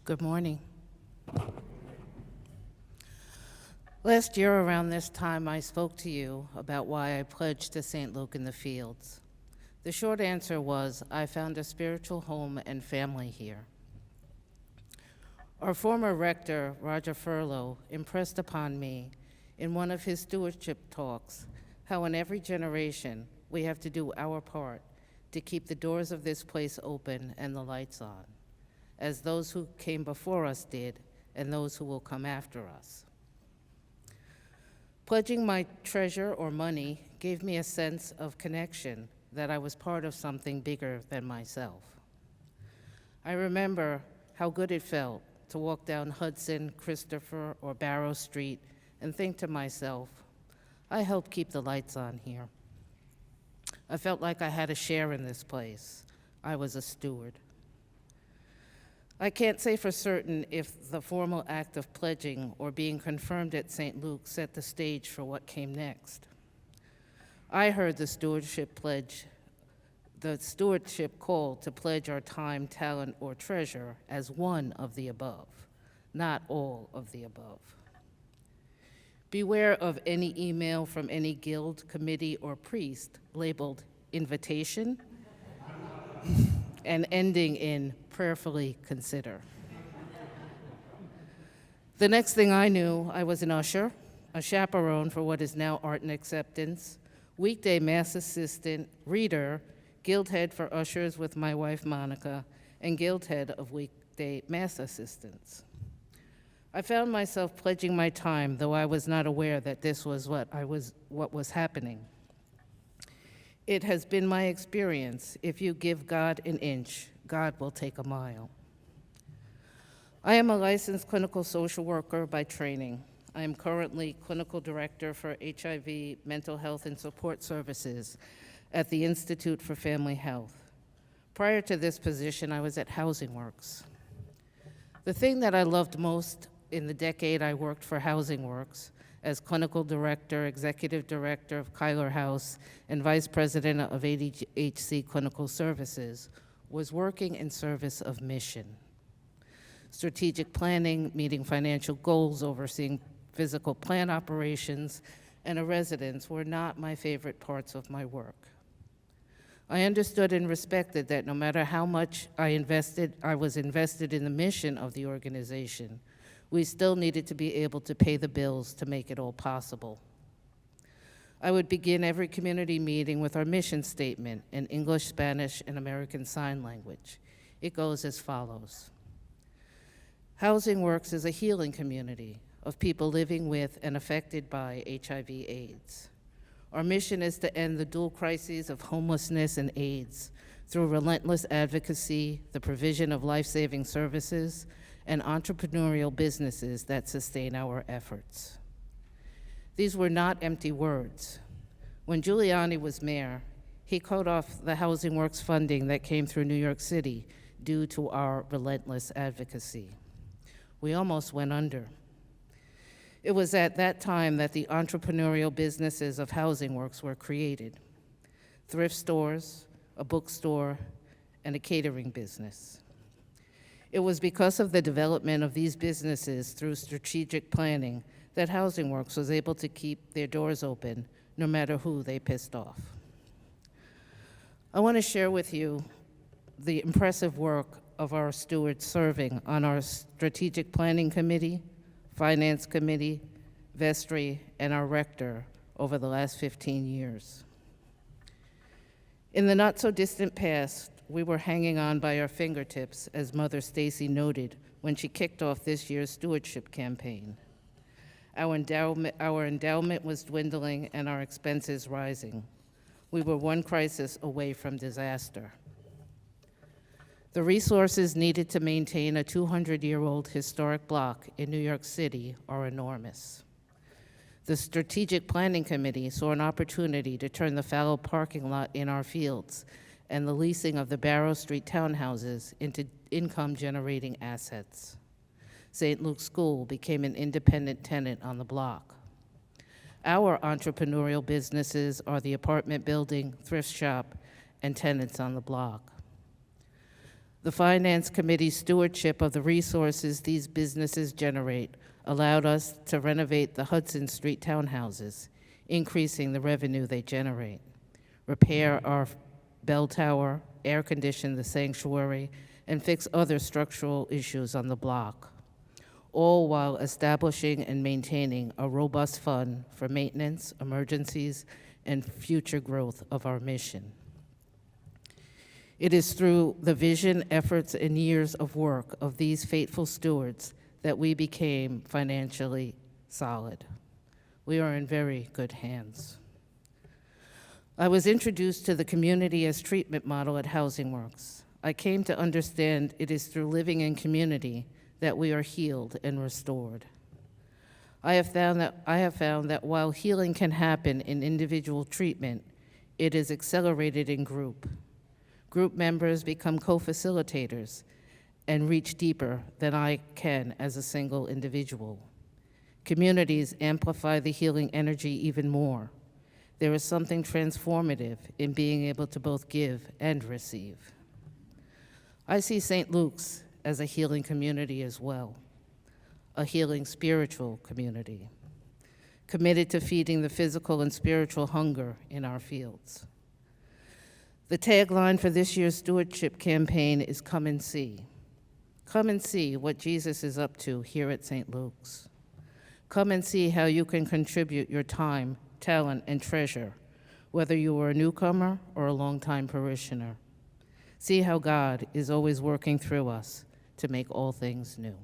Good morning. Last year around this time, I spoke to you about why I pledged to St. Luke in the Fields. The short answer was, I found a spiritual home and family here. Our former rector, Roger Furlow, impressed upon me in one of his stewardship talks how in every generation we have to do our part to keep the doors of this place open and the lights on, as those who came before us did and those who will come after us. Pledging my treasure or money gave me a sense of connection that I was part of something bigger than myself. I remember how good it felt to walk down Hudson, Christopher, or Barrow Street and think to myself, I helped keep the lights on here. I felt like I had a share in this place. I was a steward. I can't say for certain if the formal act of pledging or being confirmed at St. Luke set the stage for what came next. I heard the stewardship call to pledge our time, talent, or treasure as one of the above, not all of the above. Beware of any email from any guild, committee, or priest labeled invitation and ending in prayerfully consider. The next thing I knew, I was an usher, a chaperone for what is now Art and Acceptance, weekday mass assistant, reader, guild head for ushers with my wife Monica, and guild head of weekday mass assistants. I found myself pledging my time, though I was not aware that this was what was happening. It has been my experience, if you give God an inch, God will take a mile. I am a licensed clinical social worker by training. I am currently clinical director for HIV, mental health, and support services at the Institute for Family Health. Prior to this position, I was at Housing Works. The thing that I loved most in the decade I worked for Housing Works as clinical director, executive director of Kyler House, and vice president of ADHC Clinical Services was working in service of mission. Strategic planning, meeting financial goals, overseeing physical plant operations, and a residence were not my favorite parts of my work. I understood and respected that no matter how much I was invested in the mission of the organization, we still needed to be able to pay the bills to make it all possible. I would begin every community meeting with our mission statement in English, Spanish, and American Sign Language. It goes as follows. Housing Works is a healing community of people living with and affected by HIV/AIDS. Our mission is to end the dual crises of homelessness and AIDS through relentless advocacy, the provision of life-saving services, and entrepreneurial businesses that sustain our efforts. These were not empty words. When Giuliani was mayor, he cut off the Housing Works funding that came through New York City due to our relentless advocacy. We almost went under. It was at that time that the entrepreneurial businesses of Housing Works were created. Thrift stores, a bookstore, and a catering business. It was because of the development of these businesses through strategic planning that Housing Works was able to keep their doors open no matter who they pissed off. I want to share with you the impressive work of our stewards serving on our strategic planning committee, finance committee, vestry, and our rector over the last 15 years. In the not so distant past, we were hanging on by our fingertips, as Mother Stacy noted when she kicked off this year's stewardship campaign. Our endowment was dwindling and our expenses rising. We were one crisis away from disaster. The resources needed to maintain a 200-year-old historic block in New York City are enormous. The Strategic Planning Committee saw an opportunity to turn the fallow parking lot in our fields and the leasing of the Barrow Street townhouses into income-generating assets. St. Luke's School became an independent tenant on the block. Our entrepreneurial businesses are the apartment building, thrift shop, and tenants on the block. The Finance Committee's stewardship of the resources these businesses generate allowed us to renovate the Hudson Street townhouses, increasing the revenue they generate, repair our bell tower, air condition the sanctuary, and fix other structural issues on the block, all while establishing and maintaining a robust fund for maintenance, emergencies, and future growth of our mission. It is through the vision, efforts, and years of work of these faithful stewards that we became financially solid. We are in very good hands. I was introduced to the community as treatment model at Housing Works. I came to understand it is through living in community that we are healed and restored. I have found that while healing can happen in individual treatment, it is accelerated in group. Group members become co-facilitators and reach deeper than I can as a single individual. Communities amplify the healing energy even more. There is something transformative in being able to both give and receive. I see St. Luke's as a healing community as well, a healing spiritual community, committed to feeding the physical and spiritual hunger in our fields. The tagline for this year's stewardship campaign is "Come and See." Come and see what Jesus is up to here at St. Luke's. Come and see how you can contribute your time, talent, and treasure, whether you are a newcomer or a longtime parishioner. See how God is always working through us to make all things new.